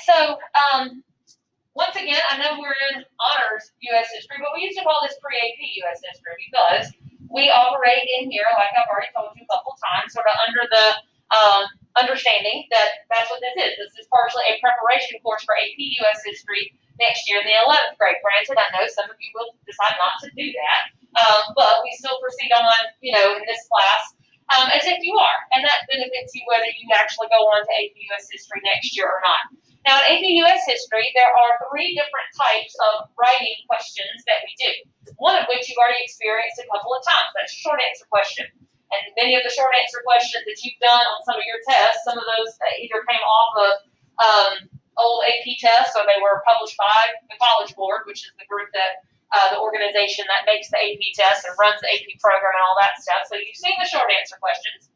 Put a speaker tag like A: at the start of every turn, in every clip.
A: so once again, I know we're in honors U.S. history, but we used to call this pre-AP U.S. history because we operate in here, like I've already told you a couple times, sort of under the understanding that that's what this is. This is partially a preparation course for AP U.S. history next year in the 11th grade. Granted, I know some of you will decide not to do that, but we still proceed on, in this class as if you are, and that benefits you whether you actually go on to AP U.S. history next year or not. Now, in AP U.S. history, there are 3 different types of writing questions that we do, one of which you've already experienced a couple of times. That's a short answer question. And many of the short answer questions that you've done on some of your tests, some of those either came off of old AP tests or they were published by the College Board, which is the group that the organization that makes the AP test and runs the AP program and all that stuff. So you've seen the short answer questions.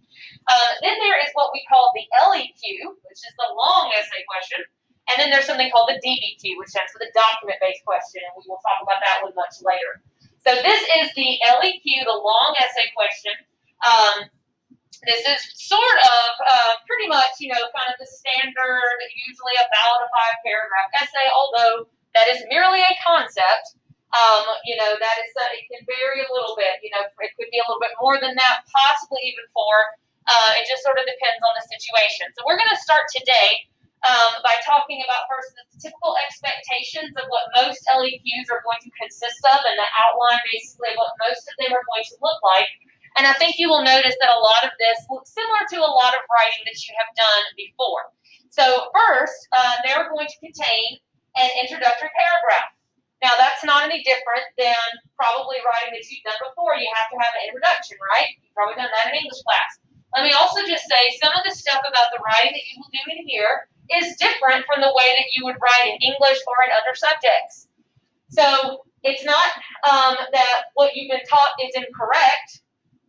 A: Then there is what we call the LEQ, which is the long essay question. And then there's something called the DBQ, which stands for the document-based question, and we will talk about that one much later. So this is the LEQ, the long essay question. This is sort of pretty much, kind of the standard, usually about a 5-paragraph essay, although that is merely a concept. That is, it can vary a little bit. It could be a little bit more than that, possibly even 4. It just sort of depends on the situation. So we're going to start today by talking about first the typical expectations of what most LEQs are going to consist of and the outline basically of what most of them are going to look like. And I think you will notice that a lot of this looks similar to a lot of writing that you have done before. So first, they're going to contain an introductory paragraph. Now that's not any different than probably writing that you've done before. You have to have an introduction, right? You've probably done that in English class. Let me also just say some of the stuff about the writing that you will do in here is different from the way that you would write in English or in other subjects. So it's not that what you've been taught is incorrect.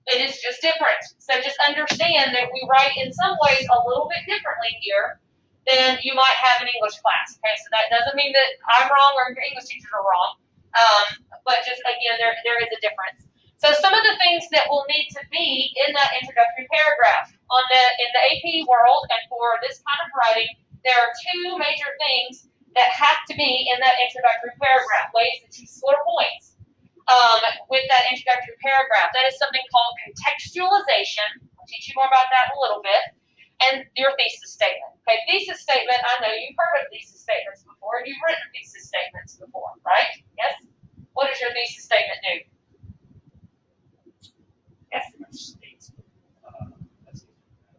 A: It is just different. So just understand that we write in some ways a little bit differently here than you might have in English class. Okay, so that doesn't mean that I'm wrong or your English teachers are wrong. But just again, there is a difference. So some of the things that will need to be in that introductory paragraph in the AP world and for this kind of writing, there are 2 major things that have to be in that introductory paragraph, ways that you score points with that introductory paragraph. That is something called contextualization. I'll teach you more about that in a little bit. And your thesis statement. Okay, thesis statement, I know you've heard of thesis statements before, and you've written thesis statements before, right? Yes? What does your thesis statement do? Yes?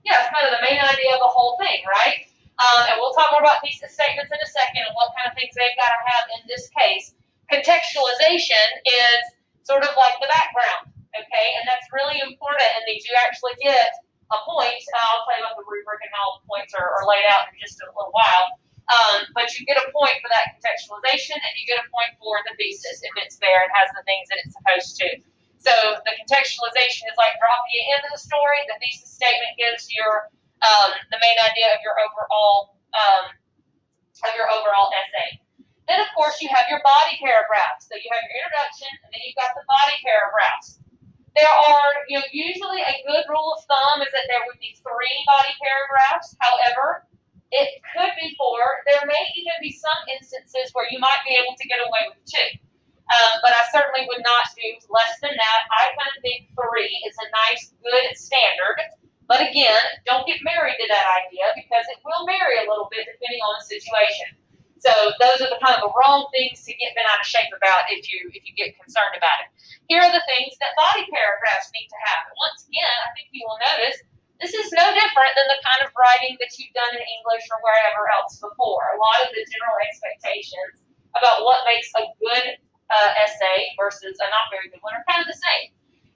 A: Yeah, it's kind of the main idea of the whole thing, right? And we'll talk more about thesis statements in a second and what kind of things they've got to have in this case. Contextualization is sort of like the background, okay? And that's really important in these. You actually get a point. I'll tell you about the rubric and how the points are laid out in just a little while. But you get a point for that contextualization and you get a point for the thesis if it's there and has the things that it's supposed to. So the contextualization is like dropping you into the story. The thesis statement gives your the main idea of your overall essay. Then, of course, you have your body paragraphs. So you have your introduction, and then you've got the body paragraphs. There are, usually a good rule of thumb is that there would be 3 body paragraphs. However, it could be 4. There may even be some instances where you might be able to get away with 2. But I certainly would not do less than that. I kind of think 3 is a nice, good standard. But again, don't get married to that idea because it will vary a little bit depending on the situation. So those are the kind of the wrong things to get bent out of shape about if you get concerned about it. Here are the things that body paragraphs need to have. And once again, I think you will notice this is no different than the kind of writing that you've done in English or wherever else before. A lot of the general expectations about what makes a good essay versus a not very good one are kind of the same.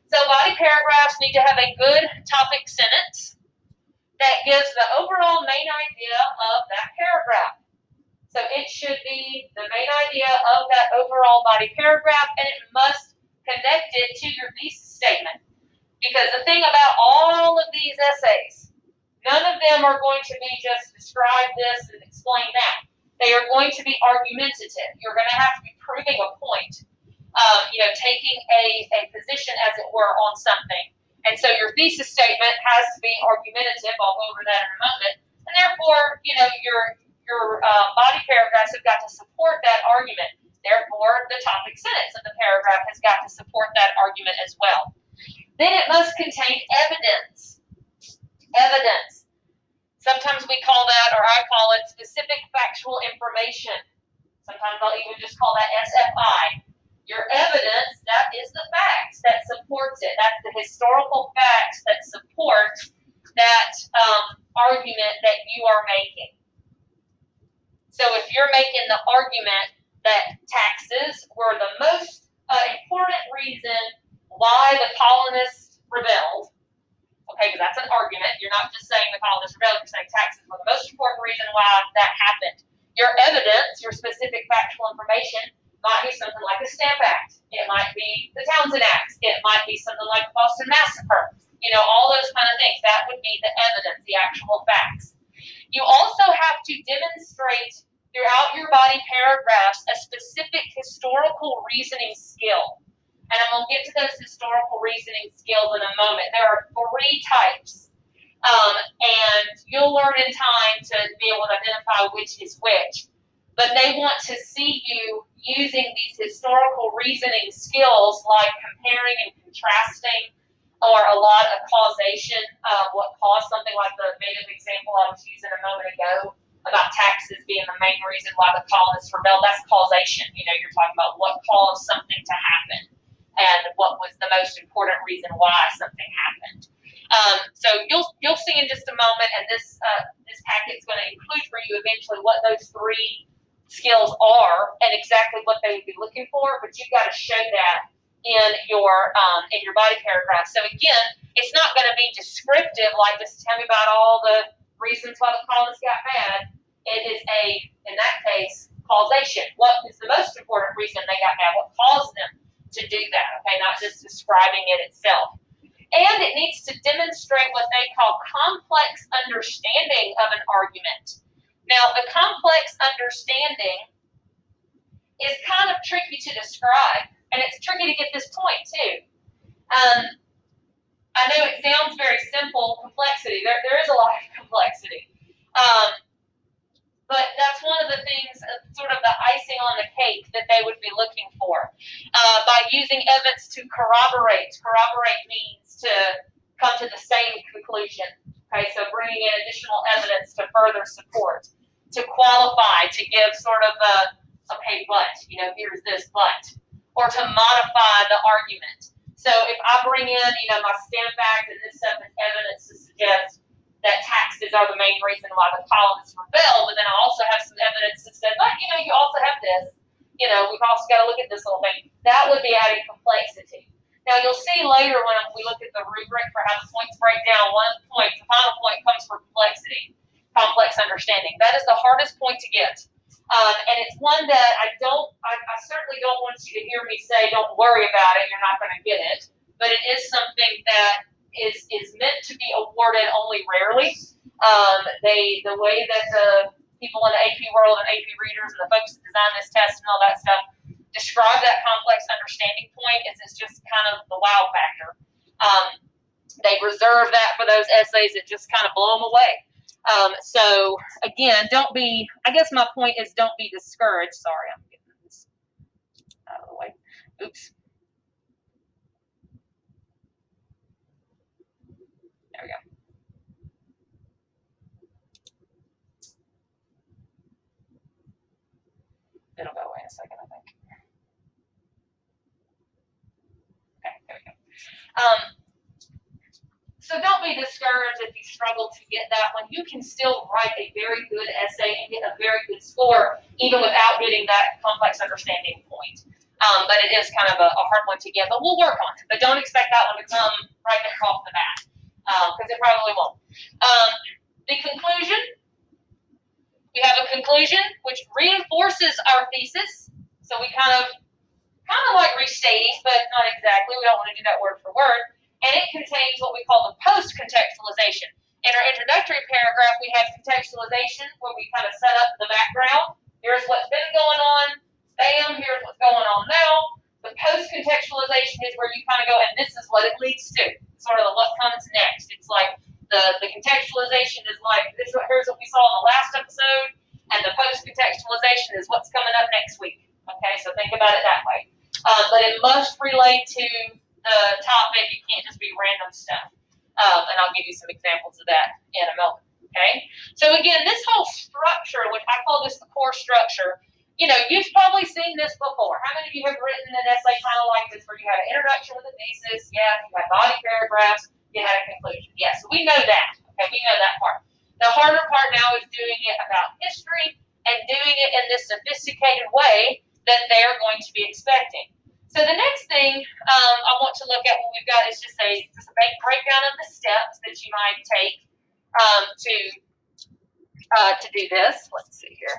A: So body paragraphs need to have a good topic sentence that gives the overall main idea of that paragraph. So it should be the main idea of that overall body paragraph, and it must connect it to your thesis statement. Because the thing about all of these essays, none of them are going to be just describe this and explain that. They are going to be argumentative. You're going to have to be proving a point. Taking a position, as it were, on something. And so your thesis statement has to be argumentative. I'll go over that in a moment. And therefore, your body paragraphs have got to support that argument. Therefore, the topic sentence of the paragraph has got to support that argument as well. Then it must contain evidence. Evidence. Sometimes we call that, or I call it, specific factual information. Sometimes I'll even just call that SFI. Your evidence, that is the facts that supports it. That's the historical facts that support that argument that you are making. So if you're making the argument that taxes were the most important reason why the colonists rebelled, okay, because that's an argument. You're not just saying the colonists rebelled, you're saying taxes were the most important reason why that happened. Your evidence, your specific factual information, might be something like the Stamp Act. It might be the Townsend Acts. It might be something like the Boston Massacre. You know, all those kind of things. That would be the evidence, the actual facts. You also have to demonstrate throughout your body paragraphs a specific historical reasoning skill. And I'm going to get to those historical reasoning skills in a moment. There are 3 types. And you'll learn in time to be able to identify which is which. But they want to see you using these historical reasoning skills like comparing and contrasting, or a lot of causation, what caused something like the native example I was using a moment ago about taxes being the main reason why the colonists rebelled. That's causation. You know, you're talking about what caused something to happen and what was the most important reason why something happened. So you'll see in just a moment, and this packet is going to include for you eventually what those 3 skills are and exactly what they would be looking for. But you've got to show that in your body paragraph. So again, it's not going to be descriptive, like just tell me about all the reasons why the colonists got mad. It is in that case, causation. What is the most important reason they got mad? What caused them to do that? Okay, not just describing it itself. And it needs to demonstrate what they call complex understanding of an argument. Now, the complex understanding is kind of tricky to describe, and it's tricky to get this point too. I know it sounds very simple, complexity. There is a lot of complexity. But that's one of the things, sort of the icing on the cake that they would be looking for. By using evidence to corroborate. Corroborate means to come to the same conclusion. Okay, so bringing in additional evidence to further support. To qualify, to give sort of a, okay, but, you know, here's this but. Or to modify the argument. So if I bring in, you know, my Stamp Act and this stuff as evidence to suggest that taxes are the main reason why the colonists rebelled, but then I also have some evidence that said, but, you know, you also have this. You know, we've also got to look at this little thing. That would be adding complexity. Now, you'll see later when we look at the rubric for how the points break down, one of the points, the final point comes for complexity, complex understanding. That is the hardest point to get. And it's one that I certainly don't want you to hear me say, don't worry about it, you're not going to get it. But it is something that is meant to be awarded only rarely. The way that the people in the AP world and AP readers and the folks that design this test and all that stuff describe that complex understanding point is it's just kind of the wow factor. They reserve that for those essays that just kind of blow them away. So again, I guess my point is don't be discouraged. Sorry, I'm getting this out of the way. Oops. There we go. It'll go away in a second, I think. Okay, there we go. So don't be discouraged if you struggle to get that one. You can still write a very good essay and get a very good score, even without getting that complex understanding point. But it is kind of a hard one to get, but we'll work on it. But don't expect that one to come right there off the bat, because it probably won't. The conclusion. We have a conclusion which reinforces our thesis. So we kind of like restating, but not exactly. We don't want to do that word for word. And it contains what we call the post-contextualization. In our introductory paragraph, we have contextualization, where we kind of set up the background. Here's what's been going on. Bam, here's what's going on now. The post-contextualization is where you kind of go, and this is what it leads to. Sort of what comes next. It's like the contextualization is like, here's what we saw in the last episode, and the post-contextualization is what's coming up next week. Okay, so think about it that way. But it must relate to the topic. It can't just be random stuff. And I'll give you some examples of that in a moment. Okay, so again, this whole structure, which I call this the core structure, you know, you've probably seen this before. How many of you have written an essay kind of like this, where you had an introduction with a thesis, yeah, you had body paragraphs, you had a conclusion. Yes, so we know that. Okay, we know that part. The harder part now is doing it about history and doing it in this sophisticated way that they are going to be expecting. So the next thing I want to look at, what we've got is just a breakdown of the steps that you might take to do this. Let's see here.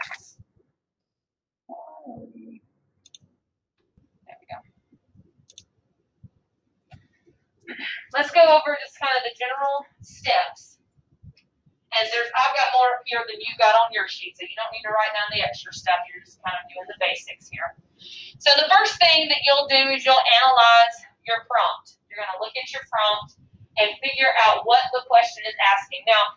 A: There we go. Let's go over just kind of the general steps. And I've got more here than you got on your sheet, so you don't need to write down the extra stuff. You're just kind of doing the basics here. So the first thing that you'll do is you'll analyze your prompt. You're going to look at your prompt and figure out what the question is asking. Now,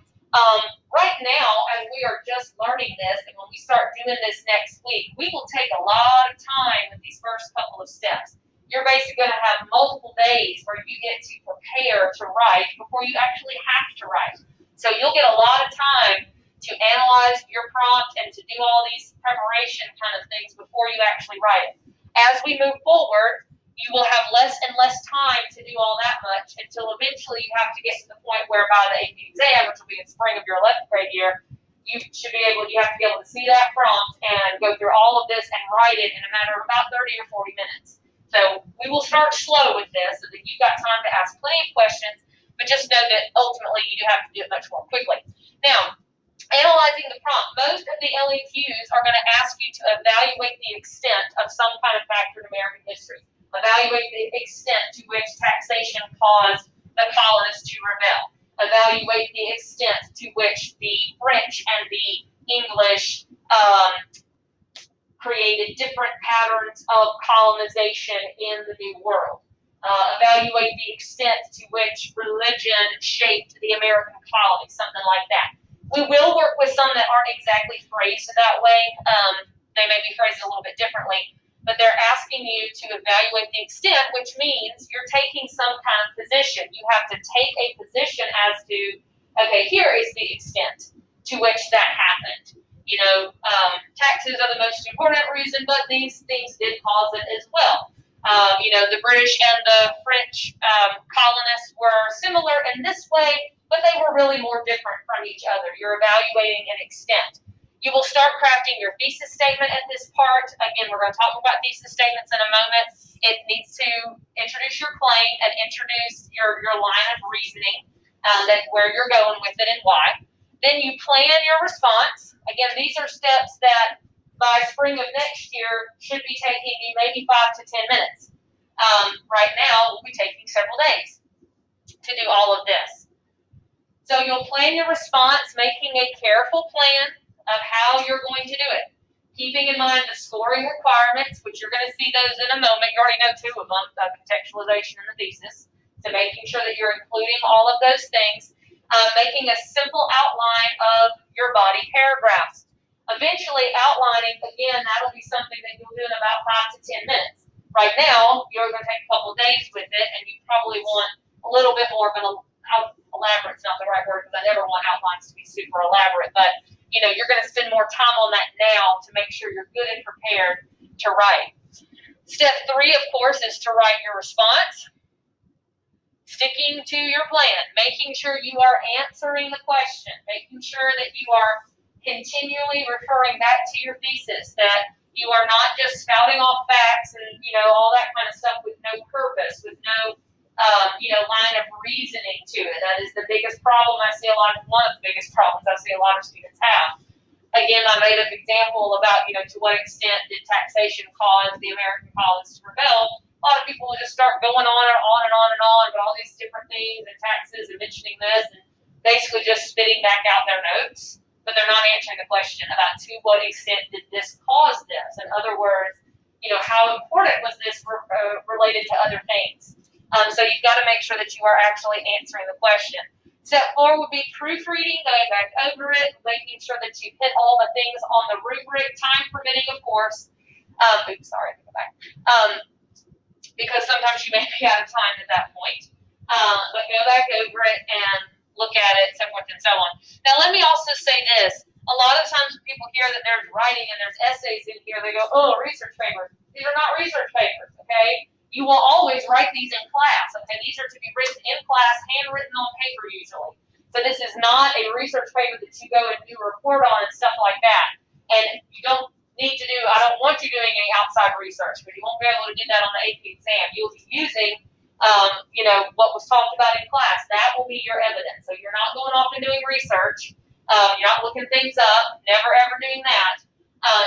A: right now, as we are just learning this, and when we start doing this next week, we will take a lot of time with these first couple of steps. You're basically going to have multiple days where you get to prepare to write before you actually have to write. So you'll get a lot of time to analyze your prompt and to do all these preparation kind of things before you actually write it. As we move forward, you will have less and less time to do all that much until eventually you have to get to the point where by the AP exam, which will be in spring of your 11th grade year, you have to be able to see that prompt and go through all of this and write it in a matter of about 30 or 40 minutes. So we will start slow with this so that you've got time to ask plenty of questions, but just know that ultimately you do have to do it much more quickly. Now, analyzing the prompt, most of the LEQs are going to ask you to evaluate the extent of some kind of factor in American history. Evaluate the extent to which taxation caused the colonists to rebel. Evaluate the extent to which the French and the English created different patterns of colonization in the New World. Evaluate the extent to which religion shaped the American colonies, something like that. We will work with some that aren't exactly phrased that way. They may be phrased a little bit differently, but they're asking you to evaluate the extent, which means you're taking some kind of position. You have to take a position as to, okay, here is the extent to which that happened. You know, taxes are the most important reason, but these things did cause it as well. You know, the British and the French colonists were similar in this way, but they were really more different from each other. You're evaluating an extent. You will start crafting your thesis statement at this part. Again, we're going to talk about thesis statements in a moment. It needs to introduce your claim and introduce your line of reasoning, that where you're going with it and why. Then you plan your response. Again, these are steps that by spring of next year should be taking you maybe 5 to 10 minutes. Right now, we'll be taking several days to do all of this. So you'll plan your response, making a careful plan of how you're going to do it. Keeping in mind the scoring requirements, which you're going to see those in a moment. You already know 2 of them, the contextualization and the thesis. So making sure that you're including all of those things. Making a simple outline of your body paragraphs. Eventually outlining, again, that'll be something that you'll do in about 5 to 10 minutes. Right now, you're going to take a couple of days with it, and you probably want a little bit more of an elaborate's not the right word, because I never want outlines to be super elaborate, but you know, you're going to spend more time on that now to make sure you're good and prepared to write. Step 3, of course, is to write your response. Sticking to your plan, making sure you are answering the question, making sure that you are continually referring back to your thesis, that you are not just spouting off facts and, you know, all that kind of stuff with no purpose, with no, line of reasoning to it. That is the biggest problem one of the biggest problems I see a lot of students have. Again, I made an example about, to what extent did taxation cause the American colonists to rebel. A lot of people will just start going on and on and on and on about all these different things and taxes and mentioning this and basically just spitting back out their notes, but they're not answering the question about to what extent did this cause this. In other words, how important was this related to other things? So you've got to make sure that you are actually answering the question. Step 4 would be proofreading, going back over it, making sure that you hit all the things on the rubric, time permitting, of course. Sorry, go back. Because sometimes you may be out of time at that point. But go back over it and look at it, so forth and so on. Now, let me also say this. A lot of times when people hear that there's writing and there's essays in here, they go, oh, research papers. These are not research papers, okay? You will always write these in class, okay? These are to be written in class, handwritten on paper usually. So this is not a research paper that you go and do a report on and stuff like that. And you don't need to do, I don't want you doing any outside research, but you won't be able to do that on the AP exam. You'll be using, what was talked about in class. That will be your evidence. So you're not going off and doing research. You're not looking things up, never ever doing that.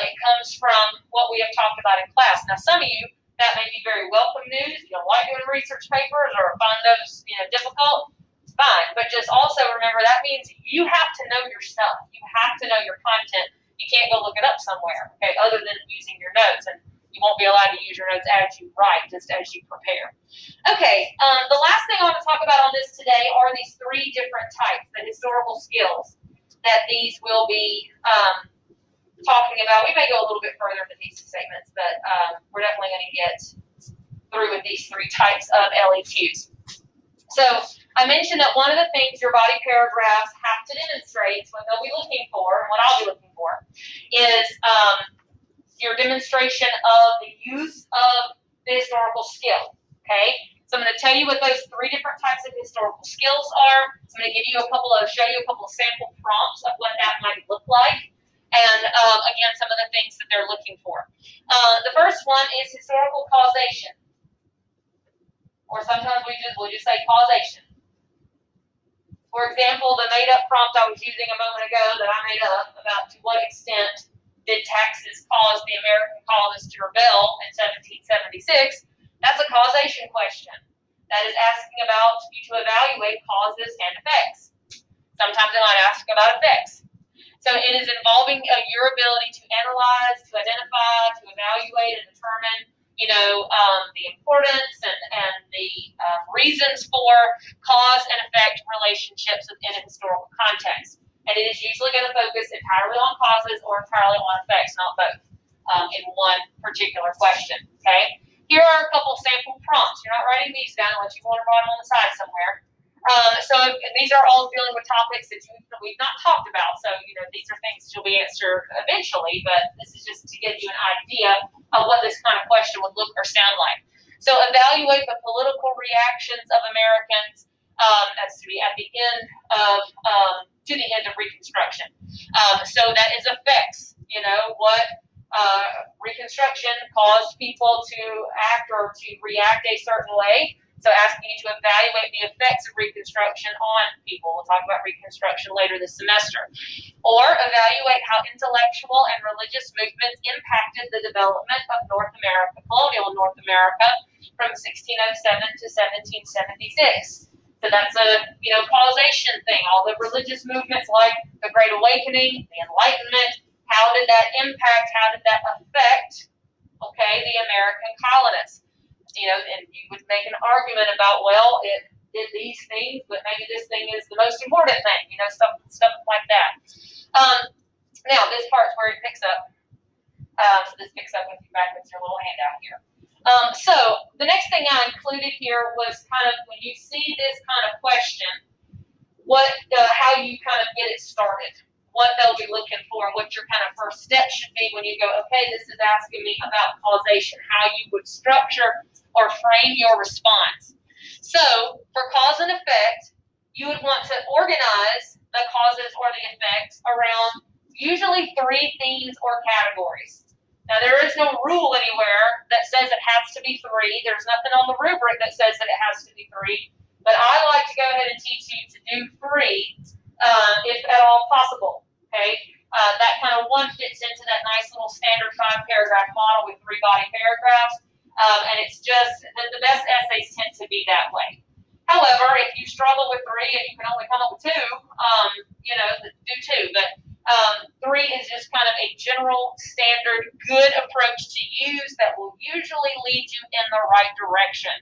A: It comes from what we have talked about in class. Now, some of you, that may be very welcome news. You don't like doing research papers or find those, difficult. It's fine. But just also remember that means you have to know your stuff. You have to know your content. You can't go look it up somewhere, okay, other than using your notes. And you won't be allowed to use your notes as you write, just as you prepare. Okay, the last thing I want to talk about on this today are these 3 different types, the historical skills that these will be talking about. We may go a little bit further in the thesis statements, but we're definitely going to get through with these 3 types of LEQs. So I mentioned that one of the things your body paragraphs have to demonstrate, what they'll be looking for, and what I'll be looking for, is your demonstration of the use of the historical skill, okay? So I'm going to tell you what those 3 different types of historical skills are. I'm going to show you a couple of sample prompts of what that might look like. And again, some of the things that they're looking for. The first one is historical causation. Or sometimes we'll just say causation. For example, the made-up prompt I was using a moment ago that I made up about to what extent did taxes cause the American colonists to rebel in 1776, that's a causation question. That is asking about you to evaluate causes and effects. Sometimes they might ask about effects. So it is involving your ability to analyze, to identify, to evaluate, and determine, the importance and the reasons for cause and effect relationships within a historical context. And it is usually going to focus entirely on causes or entirely on effects, not both, in one particular question, okay? Here are a couple sample prompts. You're not writing these down unless you want to write them on the side somewhere. So these are all dealing with topics that we've not talked about. So, these are things that you'll be answered eventually, but this is just to give you an idea of what this kind of question would look or sound like. So evaluate the political reactions of Americans that's to be at the end of to the end of Reconstruction. So that is effects. What Reconstruction caused people to act or to react a certain way. So asking you to evaluate the effects of Reconstruction on people. We'll talk about Reconstruction later this semester. Or evaluate how intellectual and religious movements impacted the development of North America, colonial North America, from 1607 to 1776. So that's a causation thing. All the religious movements like the Great Awakening, the Enlightenment, how did that impact, how did that affect, the American colonists? And you would make an argument about, well, it did these things, but maybe this thing is the most important thing, stuff like that. Now, this part's where it picks up. So this picks up with your little handout here. So the next thing I included here was kind of when you see this kind of question, how you kind of get it started, what they'll be looking for, what your kind of first step should be when you go, okay, this is asking me about causation, how you would structure or frame your response. So for cause and effect, you would want to organize the causes or the effects around usually 3 themes or categories. Now, there is no rule anywhere that says it has to be 3. There's nothing on the rubric that says that it has to be 3. But I like to go ahead and teach you to do 3 if at all possible, okay? That kind of one fits into that nice little standard 5-paragraph model with 3 body paragraphs. And it's just that the best essays tend to be that way. However, if you struggle with 3 and you can only come up with 2, do 2. But 3 is just kind of a general, standard, good approach to use that will usually lead you in the right direction.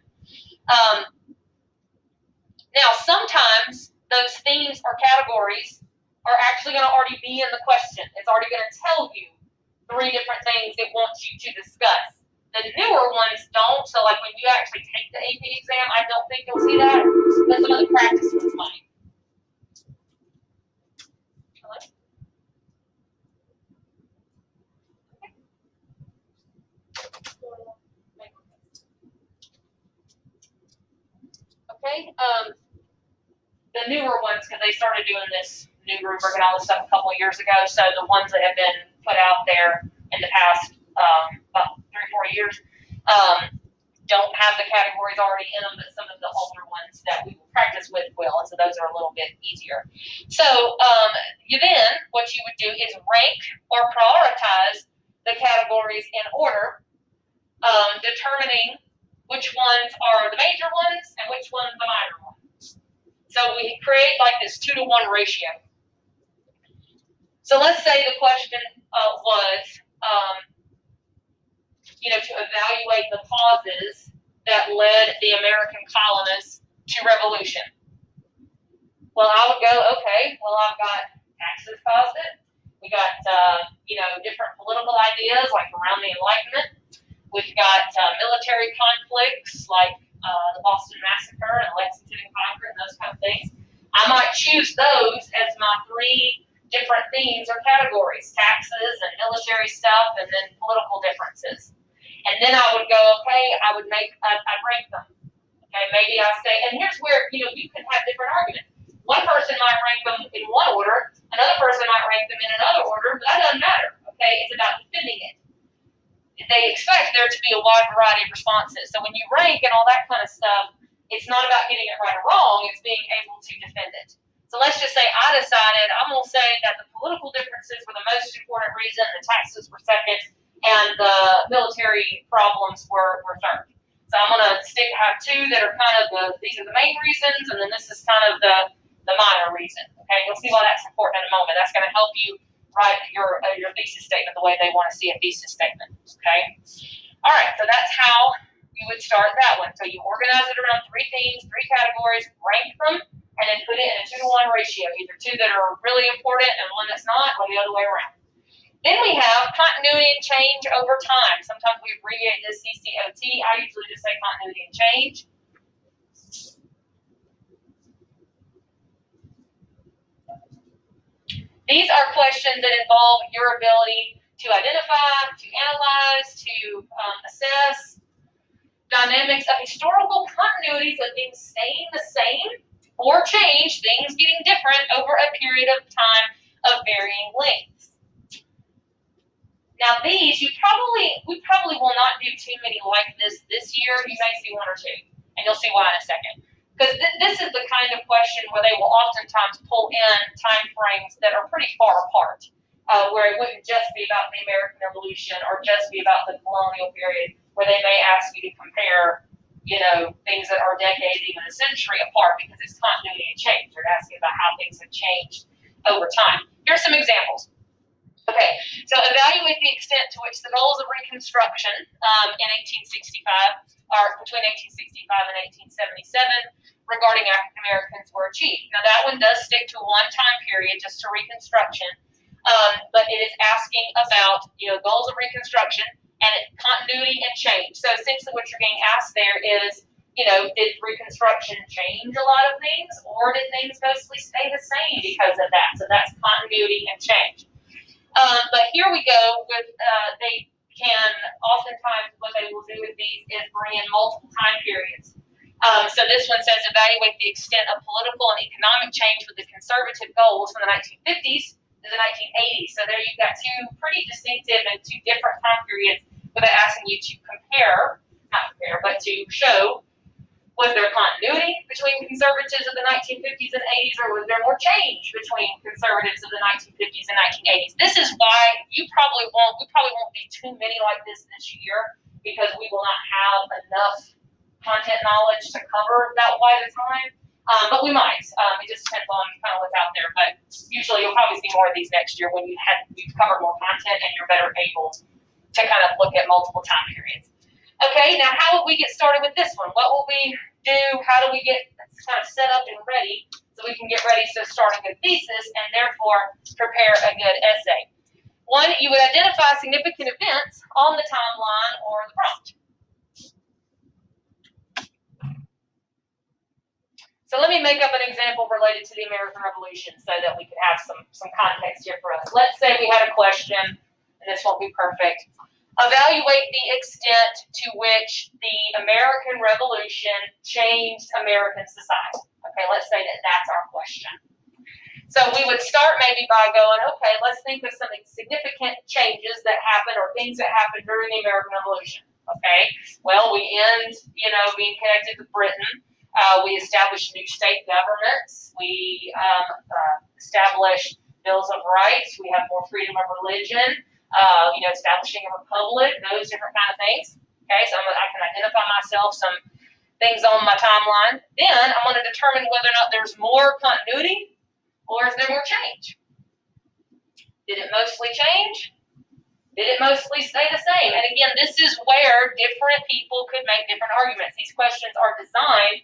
A: Now, sometimes those themes or categories are actually going to already be in the question. It's already going to tell you 3 different things it wants you to discuss. The newer ones don't, so like when you actually take the AP exam, I don't think you'll see that, but some of the practice ones might. Okay, the newer ones, because they started doing this new rubric and all this stuff a couple of years ago, so the ones that have been put out there in the past about 3 or 4 years don't have the categories already in them, but some of the older ones that we will practice with will, and so those are a little bit easier. So what you would do is rank or prioritize the categories in order, determining which ones are the major ones and which ones the minor ones. So we create like this 2-to-1 ratio. So let's say the question was, to evaluate the causes that led the American colonists to revolution. Well, I would go, okay, well, I've got taxes caused it. We got, different political ideas like around the Enlightenment. We've got military conflicts like the Boston Massacre and Lexington and Concord and those kind of things. I might choose those as my 3 different themes or categories: taxes and military stuff, and then political differences. And then I would go, okay, I'd rank them. Okay, maybe I say, and here's where, you can have different arguments. One person might rank them in one order, another person might rank them in another order, but that doesn't matter, okay? It's about defending it. They expect there to be a wide variety of responses. So when you rank and all that kind of stuff, it's not about getting it right or wrong, it's being able to defend it. So let's just say I decided, I'm going to say that the political differences were the most important reason, the taxes were second, and the military problems were third. So I'm going to have 2 that are kind of these are the main reasons, and then this is kind of the minor reason. Okay, you'll see why that's important in a moment. That's going to help you write your thesis statement the way they want to see a thesis statement. Okay, all right. So that's how you would start that one. So you organize it around 3 themes, 3 categories, rank them, and then put it in a 2-to-1 ratio. Either 2 that are really important and 1 that's not, or the other way around. Then we have continuity and change over time. Sometimes we abbreviate this CCOT. I usually just say continuity and change. These are questions that involve your ability to identify, to analyze, to assess dynamics of historical continuities of things staying the same or change, things getting different over a period of time of varying lengths. Now these, we probably will not do too many like this year. You may see 1 or 2, and you'll see why in a second. Because this is the kind of question where they will oftentimes pull in time frames that are pretty far apart, where it wouldn't just be about the American Revolution or just be about the colonial period, where they may ask you to compare, things that are decades, even a century apart, because it's continuity and change. They're asking about how things have changed over time. Here's some examples. Okay, so evaluate the extent to which the goals of Reconstruction in 1865, or between 1865 and 1877, regarding African Americans were achieved. Now that one does stick to one time period, just to Reconstruction, but it is asking about goals of Reconstruction and continuity and change. So essentially, what you're being asked there is, did Reconstruction change a lot of things, or did things mostly stay the same because of that? So that's continuity and change. But here we go with, they can, oftentimes what they will do with these is bring in multiple time periods. So this one says, evaluate the extent of political and economic change with the conservative goals from the 1950s to the 1980s. So there you've got 2 pretty distinctive and 2 different time periods where they're asking you to but to show, was there continuity between conservatives of the 1950s and 80s, or was there more change between conservatives of the 1950s and 1980s? This is why we probably won't do too many like this year, because we will not have enough content knowledge to cover that wide a time. But we might. It just depends on kind of what's out there. But usually you'll probably see more of these next year when you've covered more content and you're better able to kind of look at multiple time periods. Okay, now how will we get started with this one? What will we do? How do we get kind of set up and ready? So so we can get ready to start a good thesis and therefore prepare a good essay. One, you would identify significant events on the timeline or the prompt. So let me make up an example related to the American Revolution so that we can have some context here for us. Let's say we had a question, and this won't be perfect. Evaluate the extent to which the American Revolution changed American society. Okay, let's say that that's our question. So we would start maybe by going, okay, let's think of some significant changes that happened or things that happened during the American Revolution. Okay, well, we end, being connected with Britain. We established new state governments. We established bills of rights. We have more freedom of religion. Establishing a republic. Those different kind of things. Okay, so I can identify myself some things on my timeline. Then I'm going to determine whether or not there's more continuity or is there more change. Did it mostly change? Did it mostly stay the same? And again, this is where different people could make different arguments. These questions are designed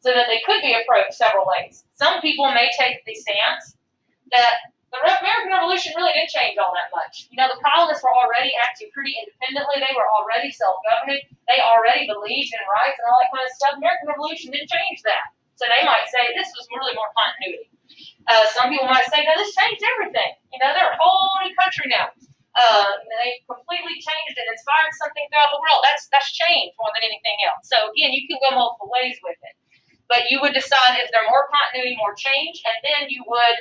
A: so that they could be approached several ways. Some people may take the stance that the American Revolution really didn't change all that much. The colonists were already acting pretty independently. They were already self-governing. They already believed in rights and all that kind of stuff. The American Revolution didn't change that. So they might say this was really more continuity. Some people might say, no, this changed everything. They're a whole new country now. They completely changed and inspired something throughout the world. That's change more than anything else. So again, you can go multiple ways with it. But you would decide if there more continuity, more change, and then you would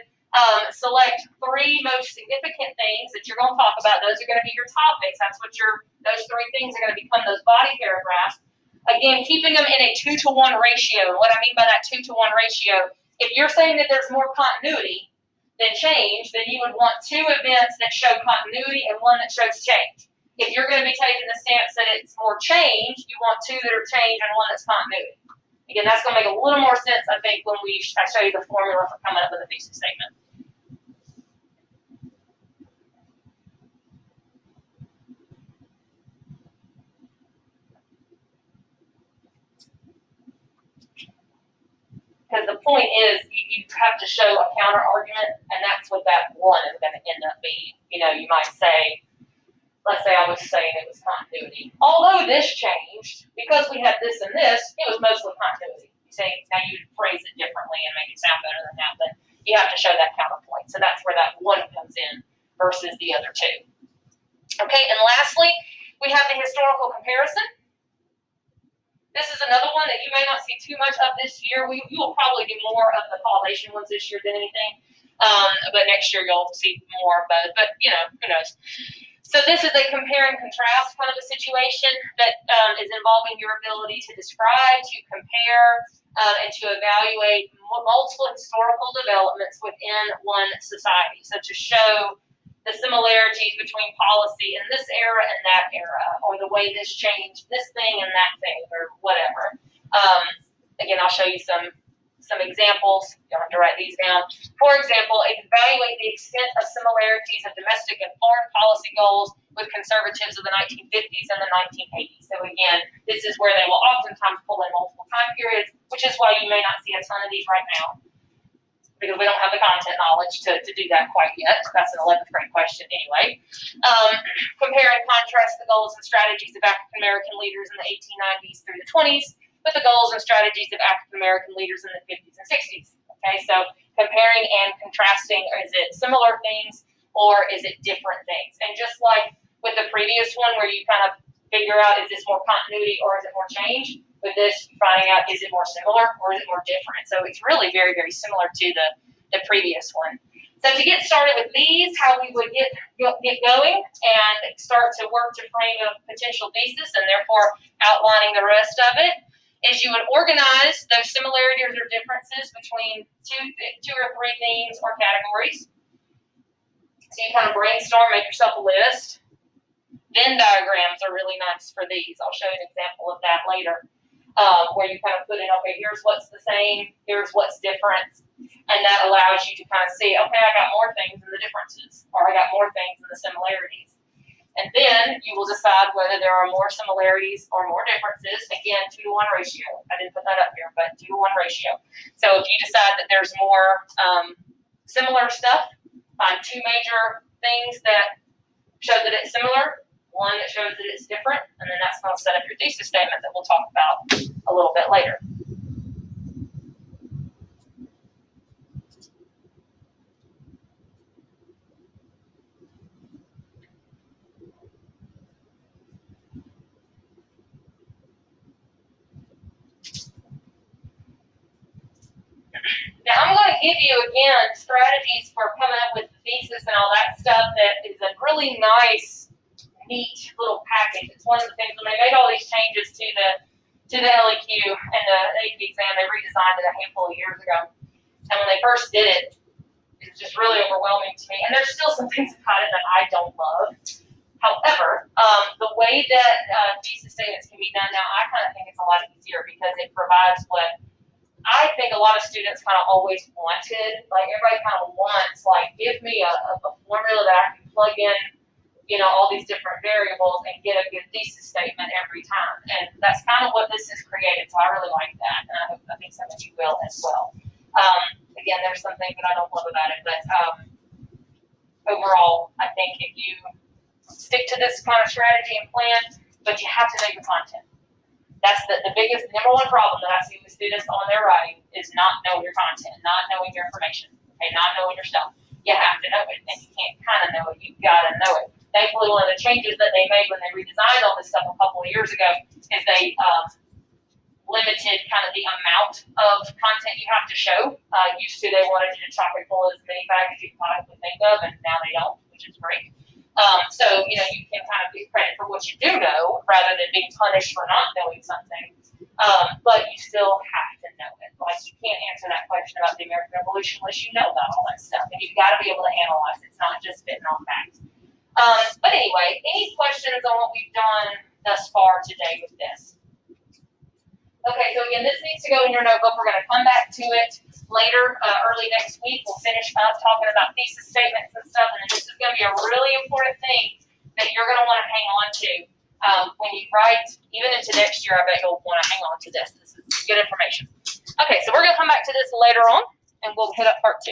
A: select three most significant things that you're going to talk about. Those are going to be your topics. That's what those three things are going to become those body paragraphs. Again, keeping them in a 2-to-1 ratio. What I mean by that 2-to-1 ratio, if you're saying that there's more continuity than change, then you would want two events that show continuity and one that shows change. If you're going to be taking the stance that it's more change, you want two that are change and one that's continuity. Again, that's going to make a little more sense, I think, when I show you the formula for coming up with a thesis statement. Because the point is, you have to show a counter argument, and that's what that one is going to end up being. You might say, let's say I was saying it was continuity. Although this changed, because we had this and this, it was mostly continuity. You say, now you phrase it differently and make it sound better than that, but you have to show that counterpoint. So that's where that one comes in versus the other two. Okay, and lastly, we have the historical comparison. This is another one that you may not see too much of this year. You will probably do more of the causation ones this year than anything. But next year you'll see more of both. But, who knows. So this is a compare and contrast kind of a situation that is involving your ability to describe, to compare, and to evaluate multiple historical developments within one society. So to show the similarities between policy in this era and that era, or the way this changed this thing and that thing, or whatever. Again, I'll show you some examples. You don't have to write these down. For example, evaluate the extent of similarities of domestic and foreign policy goals with conservatives of the 1950s and the 1980s. So again, this is where they will oftentimes pull in multiple time periods, which is why you may not see a ton of these right now, because we don't have the content knowledge to do that quite yet. That's an 11th grade question anyway. Compare and contrast the goals and strategies of African American leaders in the 1890s through the 20s with the goals and strategies of African American leaders in the 50s and 60s. Okay, so comparing and contrasting, is it similar things or is it different things? And just like with the previous one where you kind of figure out, is this more continuity or is it more change? With this, finding out, is it more similar or is it more different? So it's really very, very similar to the previous one. So to get started with these, how we would get going and start to work to frame a potential thesis and therefore outlining the rest of it, is you would organize those similarities or differences between two or three themes or categories. So you kind of brainstorm, make yourself a list. Venn diagrams are really nice for these. I'll show you an example of that later, where you kind of put in, okay, here's what's the same, here's what's different, and that allows you to kind of see, okay, I got more things than the differences, or I got more things than the similarities. And then you will decide whether there are more similarities or more differences. Again, 2-to-1 ratio. I didn't put that up here, but 2-to-1 ratio. So if you decide that there's more similar stuff, find 2 major things that show that it's similar, 1 that shows that it's different, and then that's going to set up your thesis statement that we'll talk about a little bit later. Now, I'm going to give you, again, strategies for coming up with the thesis and all that stuff that is a really nice, neat little package. It's one of the things, when they made all these changes to the LEQ and the AP exam, they redesigned it a handful of years ago. And when they first did it, it was just really overwhelming to me. And there's still some things about it that I don't love. However, the way that thesis statements can be done now, I kind of think it's a lot easier because it provides what I think a lot of students kind of always wanted. Like, everybody kind of wants, like, give me a formula that I can plug in, you know, all these different variables and get a good thesis statement every time. And that's kind of what this has created. So I really like that. And I think some of you will as well. Again, there's some things that I don't love about it, but overall, I think if you stick to this kind of strategy and plan, but you have to know your content. That's the biggest, number one problem that I see with students on their writing is not knowing your content, not knowing your information, okay, not knowing your stuff. You have to know it, and you can't kind of know it. You've got to know it. Thankfully, one of the changes that they made when they redesigned all this stuff a couple of years ago is they limited kind of the amount of content you have to show. Used to, they wanted you to chock it full of as many facts as you could possibly think of, and now they don't, which is great. So, you know, you can kind of get credit for what you do know rather than being punished for not knowing something. But you still have to know it. Like, you can't answer that question about the American Revolution unless you know about all that stuff. And you've got to be able to analyze it. It's not just spitting on facts. But anyway, any questions on what we've done thus far today with this? Okay, so again, this needs to go in your notebook. We're going to come back to it later, early next week. We'll finish up talking about thesis statements and stuff, and this is going to be a really important thing that you're going to want to hang on to when you write, even into next year. I bet you'll want to hang on to this. This is good information. Okay, so we're going to come back to this later on, and we'll hit up part 2.